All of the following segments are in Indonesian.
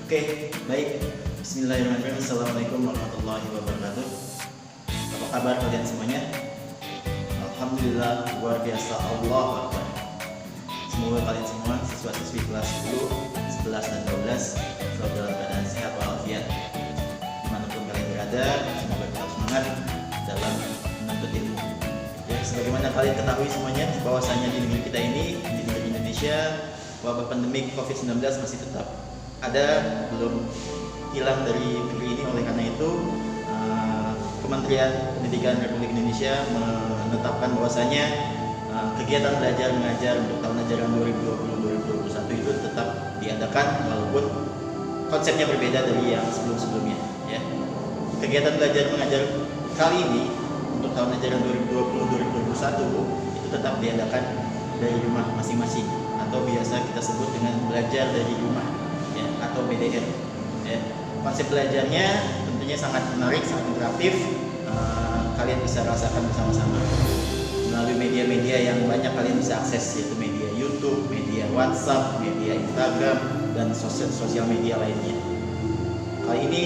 Oke, baik. Bismillahirrahmanirrahim. Assalamualaikum warahmatullahi wabarakatuh. Apa kabar kalian semuanya? Alhamdulillah, luar biasa, Allah Akbar. Semoga kalian semua siswa-siswi kelas 10, 11, dan 12 selalu dalam keadaan sehat walafiat. Dimanapun kalian berada, semoga tetap semangat dalam menuntut ilmu. Ya, sebagaimana kalian ketahui semuanya, bahwasanya di negeri kita ini, di negeri Indonesia, wabah pandemi COVID-19 masih tetap ada, belum hilang dari negeri ini. Oleh karena itu, Kementerian Pendidikan Republik Indonesia menetapkan bahwasanya kegiatan belajar mengajar untuk tahun ajaran 2020-2021 itu tetap diadakan walaupun konsepnya berbeda dari yang sebelum-sebelumnya, ya. Kegiatan belajar mengajar kali ini untuk tahun ajaran 2020-2021 itu tetap diadakan dari rumah masing-masing, atau biasa kita sebut dengan belajar dari rumah, ya, atau BDR, ya. Konsep belajarnya tentunya sangat menarik, sangat interaktif. Kalian bisa rasakan bersama-sama melalui media-media yang banyak kalian bisa akses, yaitu media YouTube, media WhatsApp, media Instagram, dan sosial media lainnya. Kali ini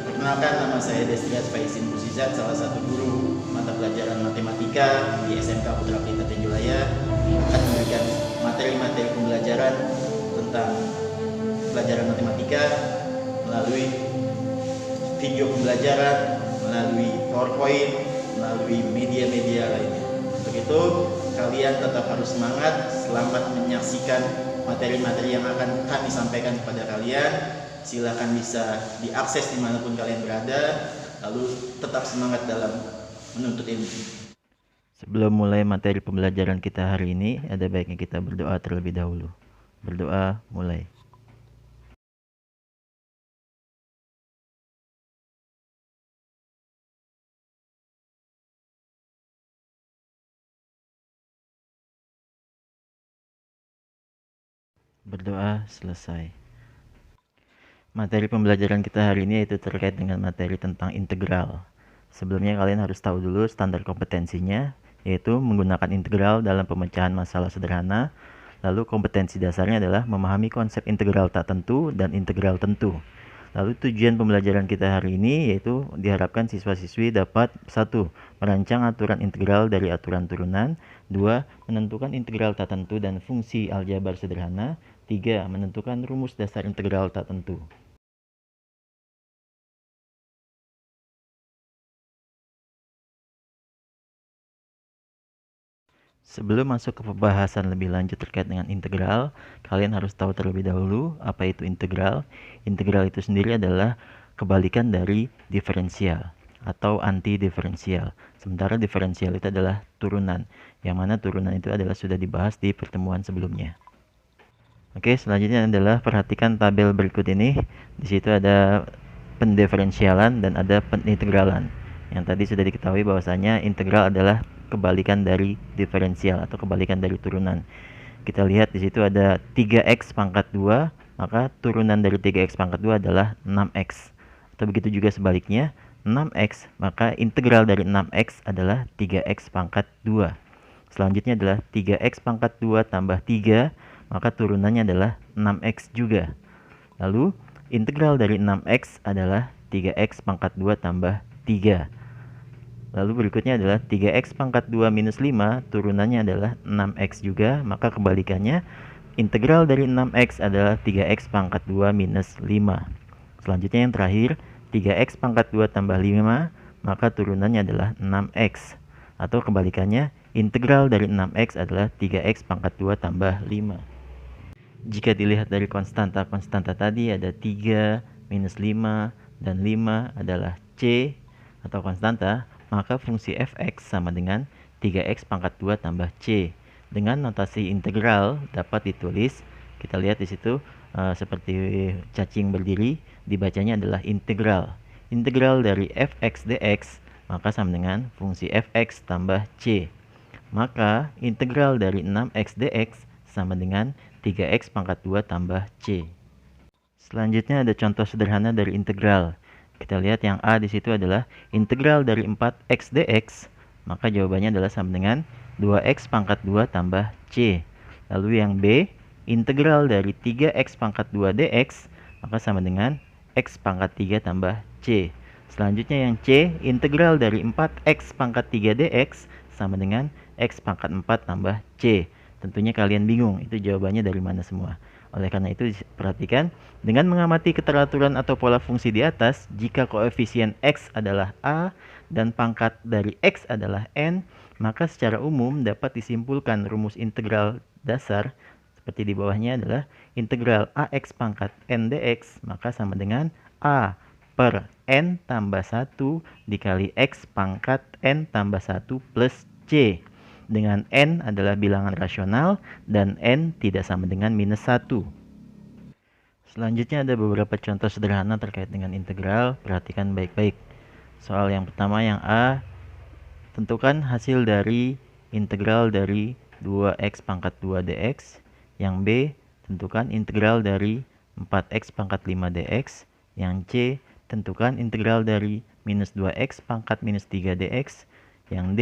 perkenalkan, nama saya Destrias Faisin Buzizat, salah satu guru mata pelajaran matematika di SMK Putra Pelita Tenjulaya, akan memberikan materi-materi pembelajaran tentang pelajaran matematika melalui video pembelajaran, melalui PowerPoint, melalui media-media lainnya. Untuk itu, kalian tetap harus semangat, selamat menyaksikan materi-materi yang akan kami sampaikan kepada kalian. Silakan bisa diakses dimanapun kalian berada, lalu tetap semangat dalam menuntut ilmu. Sebelum mulai materi pembelajaran kita hari ini, ada baiknya kita berdoa terlebih dahulu. Berdoa, mulai. Berdoa, selesai. Materi pembelajaran kita hari ini yaitu terkait dengan materi tentang integral. Sebelumnya kalian harus tahu dulu standar kompetensinya, yaitu menggunakan integral dalam pemecahan masalah sederhana. Lalu kompetensi dasarnya adalah memahami konsep integral tak tentu dan integral tentu. Lalu tujuan pembelajaran kita hari ini yaitu diharapkan siswa-siswi dapat 1. Merancang aturan integral dari aturan turunan. 2. Menentukan integral tak tentu dan fungsi aljabar sederhana. 3. Menentukan rumus dasar integral tak tentu. Sebelum masuk ke pembahasan lebih lanjut terkait dengan integral, kalian harus tahu terlebih dahulu apa itu integral. Integral itu sendiri adalah kebalikan dari diferensial atau anti diferensial. Sementara diferensial itu adalah turunan, yang mana turunan itu adalah sudah dibahas di pertemuan sebelumnya. Oke, selanjutnya adalah perhatikan tabel berikut ini. Di situ ada pendiferensialan dan ada penintegralan. Yang tadi sudah diketahui bahwasanya integral adalah kebalikan dari diferensial atau kebalikan dari turunan. Kita lihat di situ ada 3x pangkat 2, maka turunan dari 3x pangkat 2 adalah 6x. Atau begitu juga sebaliknya, 6x, maka integral dari 6x adalah 3x pangkat 2. Selanjutnya adalah 3x pangkat 2 tambah 3, maka turunannya adalah 6x juga. Lalu, integral dari 6x adalah 3x pangkat 2 tambah 3. Lalu berikutnya adalah 3x pangkat 2 minus 5, turunannya adalah 6x juga, maka kebalikannya, integral dari 6x adalah 3x pangkat 2 minus 5. Selanjutnya yang terakhir, 3x pangkat 2 tambah 5, maka turunannya adalah 6x. Atau kebalikannya, integral dari 6x adalah 3x pangkat 2 tambah 5. Jika dilihat dari konstanta tadi ada 3, minus 5, dan 5 adalah C atau konstanta, maka fungsi fx sama dengan 3x pangkat 2 tambah c. Dengan notasi integral dapat ditulis, kita lihat di situ seperti cacing berdiri, dibacanya adalah integral. Integral dari fx dx maka sama dengan fungsi fx tambah c. Maka integral dari 6x dx sama dengan 3x pangkat 2 tambah c. Selanjutnya ada contoh sederhana dari integral. Kita lihat yang A di situ adalah integral dari 4x dx, maka jawabannya adalah sama dengan 2x pangkat 2 tambah c. Lalu yang B, integral dari 3x pangkat 2 dx, maka sama dengan X pangkat 3 tambah C. Selanjutnya yang C, integral dari 4X pangkat 3 dx sama dengan X pangkat 4 tambah C. Tentunya kalian bingung, itu jawabannya dari mana semua. Oleh karena itu, perhatikan, dengan mengamati keteraturan atau pola fungsi di atas, jika koefisien X adalah A dan pangkat dari X adalah N, maka secara umum dapat disimpulkan rumus integral dasar seperti di bawahnya adalah integral AX pangkat N dx, maka sama dengan A per N tambah 1 dikali X pangkat N tambah 1 plus C. Dengan N adalah bilangan rasional dan N tidak sama dengan minus 1. Selanjutnya ada beberapa contoh sederhana terkait dengan integral. Perhatikan baik-baik. Soal yang pertama yang A, tentukan hasil dari integral dari 2x pangkat 2 dx. Yang B, tentukan integral dari 4x pangkat 5 dx. Yang C, tentukan integral dari minus 2x pangkat minus 3 dx. Yang D,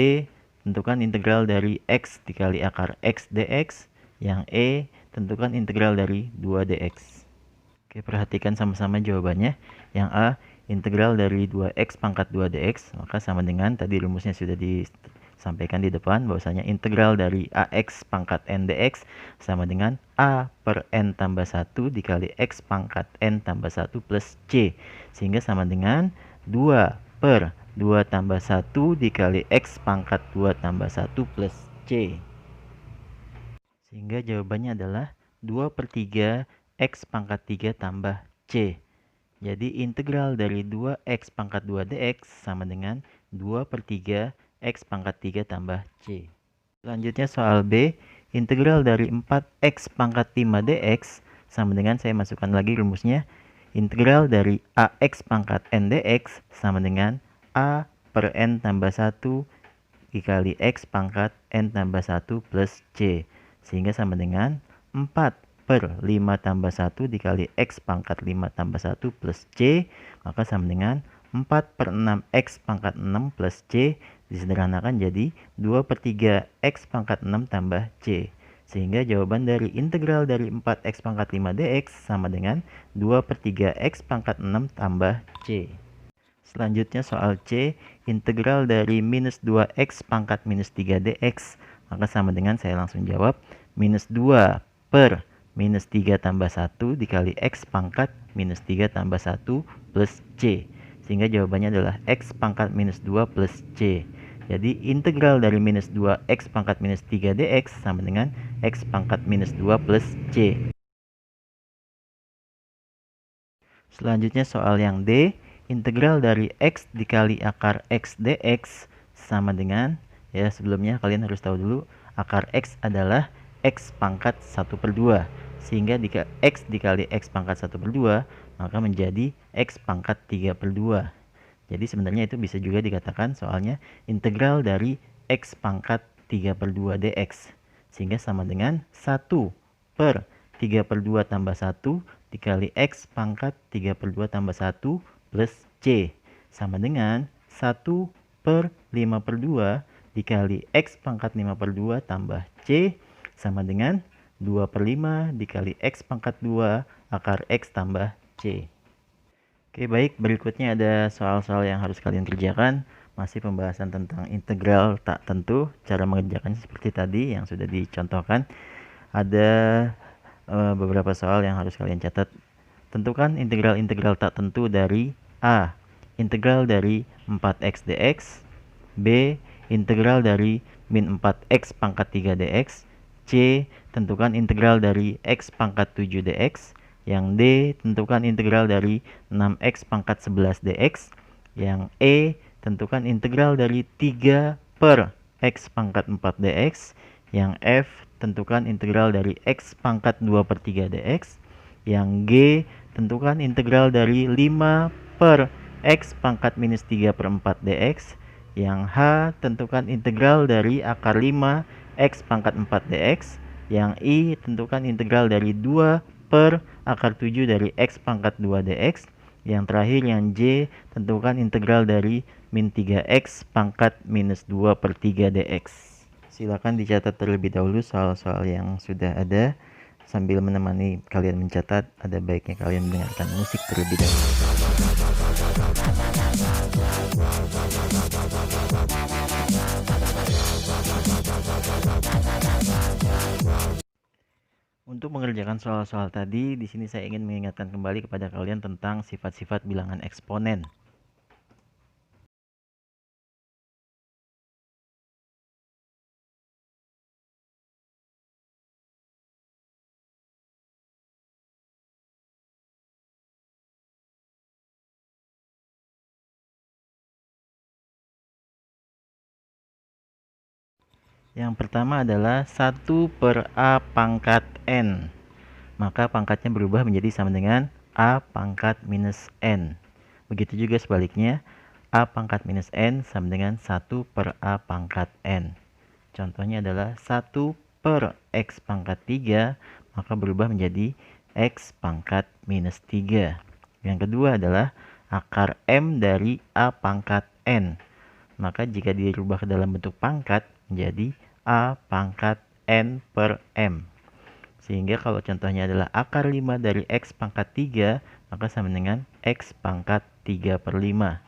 tentukan integral dari X dikali akar X dx. Yang E, tentukan integral dari 2 dx. Oke, perhatikan sama-sama jawabannya. Yang A, integral dari 2x pangkat 2 dx, maka sama dengan tadi rumusnya sudah disampaikan di depan, bahwasanya integral dari AX pangkat N dx sama dengan A per N tambah 1 dikali X pangkat N tambah 1 plus C. Sehingga sama dengan 2 per 2 tambah 1 dikali X pangkat 2 tambah 1 plus C. Sehingga jawabannya adalah 2 per 3 X pangkat 3 tambah C. Jadi integral dari 2X pangkat 2 dx sama dengan 2 per 3 X pangkat 3 tambah C. Selanjutnya soal B, integral dari 4X pangkat 5 dx sama dengan, saya masukkan lagi rumusnya, integral dari AX pangkat N dx sama dengan A per N tambah 1 dikali X pangkat N tambah 1 plus C. Sehingga sama dengan 4 per 5 tambah 1 dikali X pangkat 5 tambah 1 plus C, maka sama dengan 4 per 6 X pangkat 6 plus C, disederhanakan jadi 2 per 3 X pangkat 6 tambah C. Sehingga jawaban dari integral dari 4X pangkat 5 dx sama dengan 2 per 3 X pangkat 6 tambah C. Selanjutnya soal C, integral dari minus 2X pangkat minus 3 dx, maka sama dengan, saya langsung jawab, minus 2 per minus 3 tambah 1 dikali X pangkat minus 3 tambah 1 plus C. Sehingga jawabannya adalah X pangkat minus 2 plus C. Jadi integral dari minus 2 X pangkat minus 3 dx sama dengan X pangkat minus 2 plus C. Selanjutnya soal yang D, integral dari X dikali akar X dx sama dengan, ya sebelumnya kalian harus tahu dulu, akar X adalah X pangkat 1 per 2. Sehingga X dikali X pangkat 1 per 2, maka menjadi X pangkat 3 per 2. Jadi sebenarnya itu bisa juga dikatakan soalnya integral dari X pangkat 3 per 2 dx. Sehingga sama dengan 1 per 3 per 2 tambah 1 dikali X pangkat 3 per 2 tambah 1 plus C. Sama dengan 1 per 5 per 2 dikali X pangkat 5 per 2 tambah C sama dengan 2 per 5 dikali X pangkat 2 akar X tambah C. Oke, baik, berikutnya ada soal-soal yang harus kalian kerjakan. Masih pembahasan tentang integral tak tentu. Cara mengerjakannya seperti tadi yang sudah dicontohkan. Ada beberapa soal yang harus kalian catat. Tentukan integral-integral tak tentu dari A, integral dari 4x dx, B, integral dari min 4x pangkat 3 dx, C, tentukan integral dari x pangkat 7 dx, yang D, tentukan integral dari 6x pangkat 11 dx, yang E, tentukan integral dari 3 per x pangkat 4 dx, yang F, tentukan integral dari x pangkat 2 per 3 dx, yang G, tentukan integral dari 5 per x pangkat minus 3 per 4 dx, yang H, tentukan integral dari akar 5 X pangkat 4 dx, yang I, tentukan integral dari 2 per akar 7 dari X pangkat 2 dx, yang terakhir yang J, tentukan integral dari min 3X pangkat minus 2 per 3 dx. Silakan dicatat terlebih dahulu soal-soal yang sudah ada. sambil menemani kalian mencatat, ada baiknya kalian mendengarkan musik terlebih dahulu. Untuk mengerjakan soal-soal tadi, di sini saya ingin mengingatkan kembali kepada kalian tentang sifat-sifat bilangan eksponen. Yang pertama adalah 1 per A pangkat N. Maka pangkatnya berubah menjadi sama dengan A pangkat minus N. Begitu juga sebaliknya, A pangkat minus N sama dengan 1 per A pangkat N. Contohnya adalah 1 per X pangkat 3, maka berubah menjadi X pangkat minus 3. Yang kedua adalah akar M dari A pangkat N. Maka jika dirubah ke dalam bentuk pangkat menjadi A pangkat N per M. Sehingga kalau contohnya adalah akar 5 dari X pangkat 3, maka sama dengan X pangkat 3 per 5.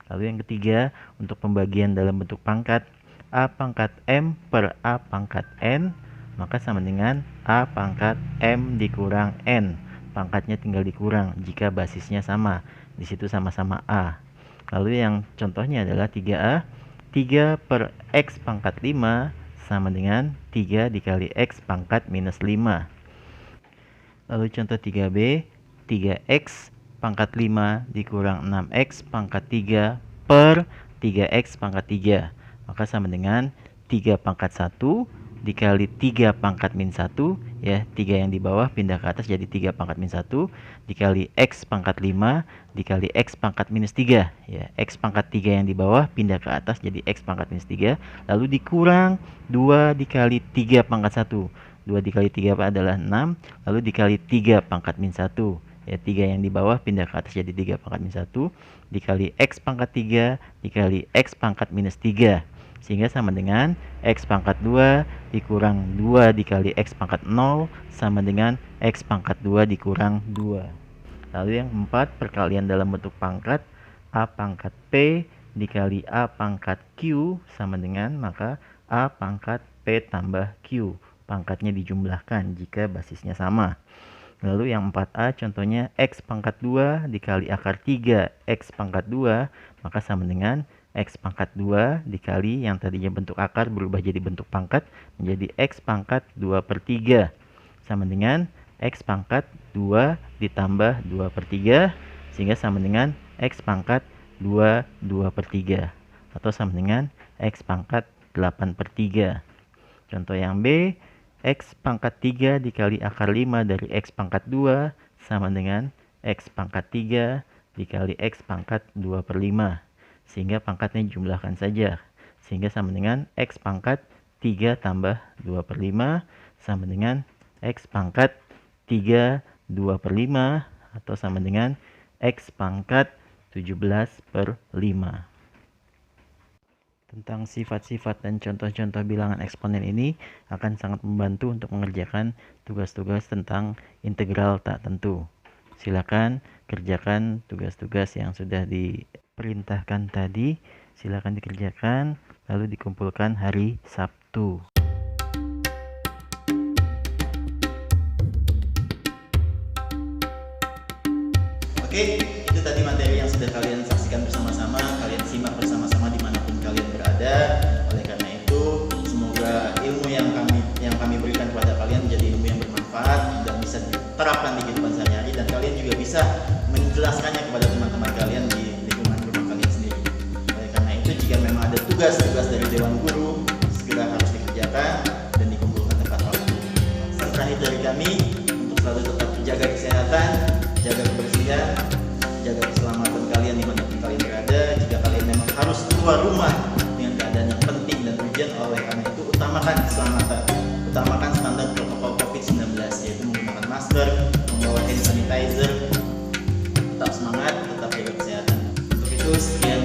Lalu yang ketiga, untuk pembagian dalam bentuk pangkat, A pangkat M per A pangkat N, maka sama dengan A pangkat M dikurang N. Pangkatnya tinggal dikurang jika basisnya sama. Di situ sama-sama A. Lalu yang contohnya adalah 3A. 3 per X pangkat 5 sama dengan 3 dikali X pangkat minus 5. Lalu contoh 3B. 3X pangkat 5 dikurang 6X pangkat 3 per 3X pangkat 3. Maka sama dengan 3 pangkat 1 dikali 3 pangkat min 1, ya, 3 yang di bawah pindah ke atas jadi 3 pangkat min 1 dikali X pangkat 5 dikali X pangkat minus 3, ya, X pangkat 3 yang di bawah pindah ke atas jadi X pangkat minus 3, lalu dikurang 2 dikali 3 pangkat 1. 2 dikali 3 adalah 6, lalu dikali 3 pangkat min 1, ya, 3 yang di bawah pindah ke atas jadi 3 pangkat min 1 dikali X pangkat 3 dikali X pangkat minus 3, sehingga sama dengan X pangkat 2 dikurang 2 dikali X pangkat 0 sama dengan X pangkat 2 dikurang 2. Lalu yang 4, perkalian dalam bentuk pangkat, A pangkat P dikali A pangkat Q sama dengan, maka A pangkat P tambah Q. Pangkatnya dijumlahkan jika basisnya sama. Lalu yang 4A, contohnya X pangkat 2 dikali akar 3 X pangkat 2, maka sama dengan X pangkat 2 dikali yang tadinya bentuk akar berubah jadi bentuk pangkat menjadi X pangkat 2 per 3. Sama dengan X pangkat 2 ditambah 2 per 3, sehingga sama dengan X pangkat 2 per 3. Atau sama dengan X pangkat 8 per 3. Contoh yang B, X pangkat 3 dikali akar 5 dari X pangkat 2 sama dengan X pangkat 3 dikali X pangkat 2 per 5. Sehingga pangkatnya jumlahkan saja. Sehingga sama dengan X pangkat 3 tambah 2 per 5 sama dengan X pangkat 3 2 per 5 atau sama dengan X pangkat 17 per 5. Tentang sifat-sifat dan contoh-contoh bilangan eksponen ini akan sangat membantu untuk mengerjakan tugas-tugas tentang integral tak tentu. Silakan kerjakan tugas-tugas yang sudah diperintahkan tadi, silakan dikerjakan lalu dikumpulkan hari Sabtu. Oke, itu tadi materi yang sudah kalian saksikan bersama-sama, kalian simak bersama-sama dimanapun kalian berada. Oleh karena itu, semoga ilmu yang kami berikan kepada kalian menjadi ilmu yang bermanfaat dan bisa diterapkan di kehidupan sehari-hari, dan kalian juga bisa menjelaskannya kepada teman-teman kalian di lingkungan rumah kalian sendiri. Oleh karena itu, jika memang ada tugas-tugas dari Dewan Guru, segera harus dikerjakan dan dikumpulkan tepat waktu. Pesan terakhir dari kami untuk selalu tetap jaga kesehatan, jaga kebersihan, jaga keselamatan kalian dimanapun kalian berada. Jika kalian memang harus keluar rumah dengan keadaan yang penting dan urgent, oleh karena itu utamakan keselamatan, utamakan standar protokol COVID-19, yaitu menggunakan masker, membawa hand sanitizer. Tetap semangat, tetap jaga kesehatan. Untuk itu, sekian